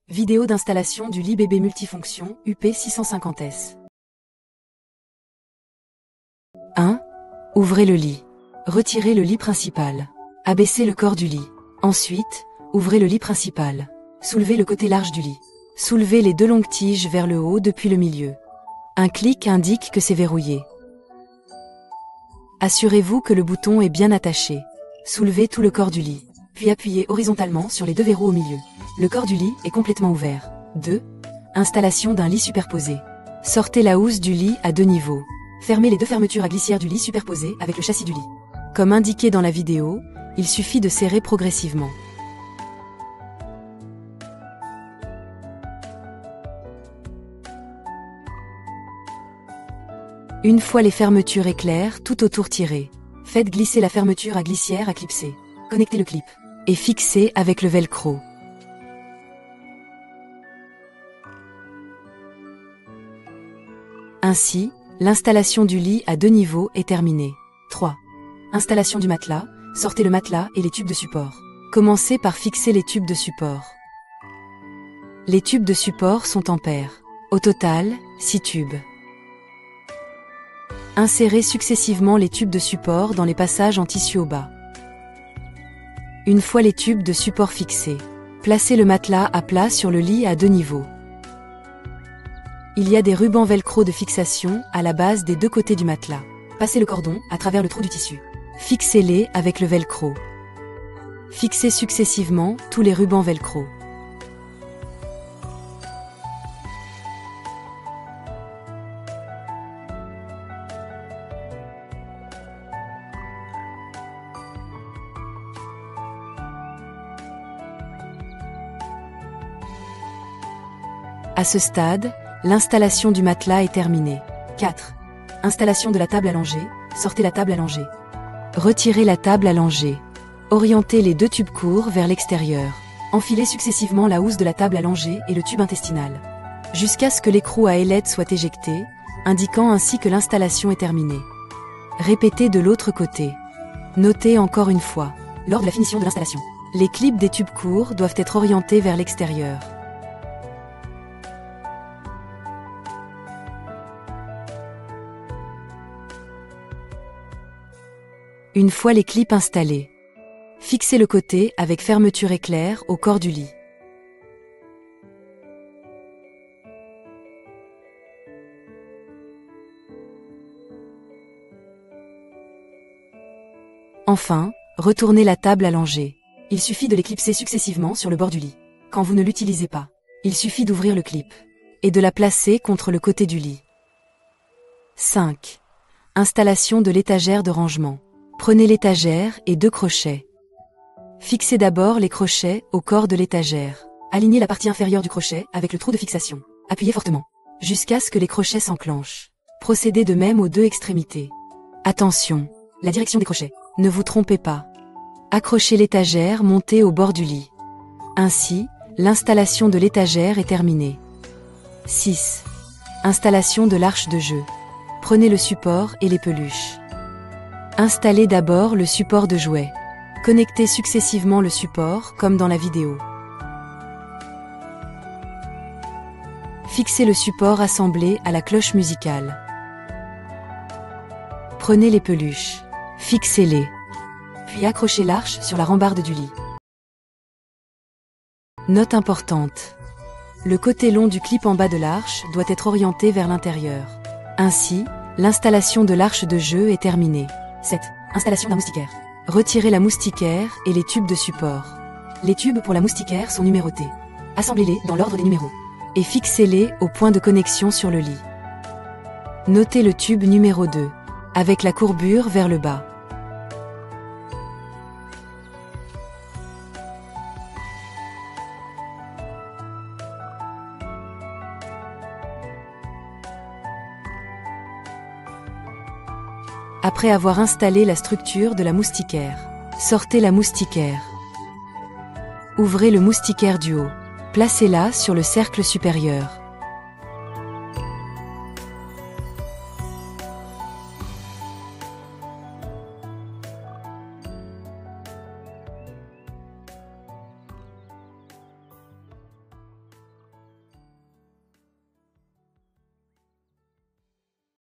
Vidéo d'installation du lit bébé multifonction UP650S. 1. Ouvrez le lit. Retirez le lit principal. Abaissez le corps du lit. Ensuite, ouvrez le lit principal. Soulevez le côté large du lit. Soulevez les deux longues tiges vers le haut depuis le milieu. Un clic indique que c'est verrouillé. Assurez-vous que le bouton est bien attaché. Soulevez tout le corps du lit, puis appuyez horizontalement sur les deux verrous au milieu. Le corps du lit est complètement ouvert. 2. Installation d'un lit superposé. Sortez la housse du lit à 2 niveaux. Fermez les deux fermetures à glissière du lit superposées avec le châssis du lit. Comme indiqué dans la vidéo, il suffit de serrer progressivement. Une fois les fermetures éclairs, tout autour tirées. Faites glisser la fermeture à glissière à clipser. Connectez le clip et fixez avec le velcro. Ainsi, l'installation du lit à 2 niveaux est terminée. 3. Installation du matelas. Sortez le matelas et les tubes de support. Commencez par fixer les tubes de support. Les tubes de support sont en paire. Au total, 6 tubes. Insérez successivement les tubes de support dans les passages en tissu au bas. Une fois les tubes de support fixés, placez le matelas à plat sur le lit à 2 niveaux. Il y a des rubans velcro de fixation à la base des deux côtés du matelas. Passez le cordon à travers le trou du tissu. Fixez-les avec le velcro. Fixez successivement tous les rubans velcro. À ce stade, l'installation du matelas est terminée. 4. Installation de la table allongée. Sortez la table allongée. Retirez la table allongée. Orientez les deux tubes courts vers l'extérieur. Enfilez successivement la housse de la table allongée et le tube intestinal, jusqu'à ce que l'écrou à ailettes soit éjecté, indiquant ainsi que l'installation est terminée. Répétez de l'autre côté. Notez encore une fois, lors de la finition de l'installation, les clips des tubes courts doivent être orientés vers l'extérieur. Une fois les clips installés, fixez le côté avec fermeture éclair au corps du lit. Enfin, retournez la table allongée. Il suffit de les clipser successivement sur le bord du lit. Quand vous ne l'utilisez pas, il suffit d'ouvrir le clip et de la placer contre le côté du lit. 5. Installation de l'étagère de rangement. Prenez l'étagère et 2 crochets. Fixez d'abord les crochets au corps de l'étagère. Alignez la partie inférieure du crochet avec le trou de fixation. Appuyez fortement, jusqu'à ce que les crochets s'enclenchent. Procédez de même aux 2 extrémités. Attention, la direction des crochets. Ne vous trompez pas. Accrochez l'étagère montée au bord du lit. Ainsi, l'installation de l'étagère est terminée. 6. Installation de l'arche de jeu. Prenez le support et les peluches. Installez d'abord le support de jouet. Connectez successivement le support comme dans la vidéo. Fixez le support assemblé à la cloche musicale. Prenez les peluches. Fixez-les. Puis accrochez l'arche sur la rambarde du lit. Note importante. Le côté long du clip en bas de l'arche doit être orienté vers l'intérieur. Ainsi, l'installation de l'arche de jeu est terminée. 7. Installation d'un moustiquaire. Retirez la moustiquaire et les tubes de support. Les tubes pour la moustiquaire sont numérotés. Assemblez-les dans l'ordre des numéros et fixez-les au point de connexion sur le lit. Notez le tube numéro 2, avec la courbure vers le bas. Après avoir installé la structure de la moustiquaire, sortez la moustiquaire. Ouvrez le moustiquaire du haut. Placez-la sur le cercle supérieur.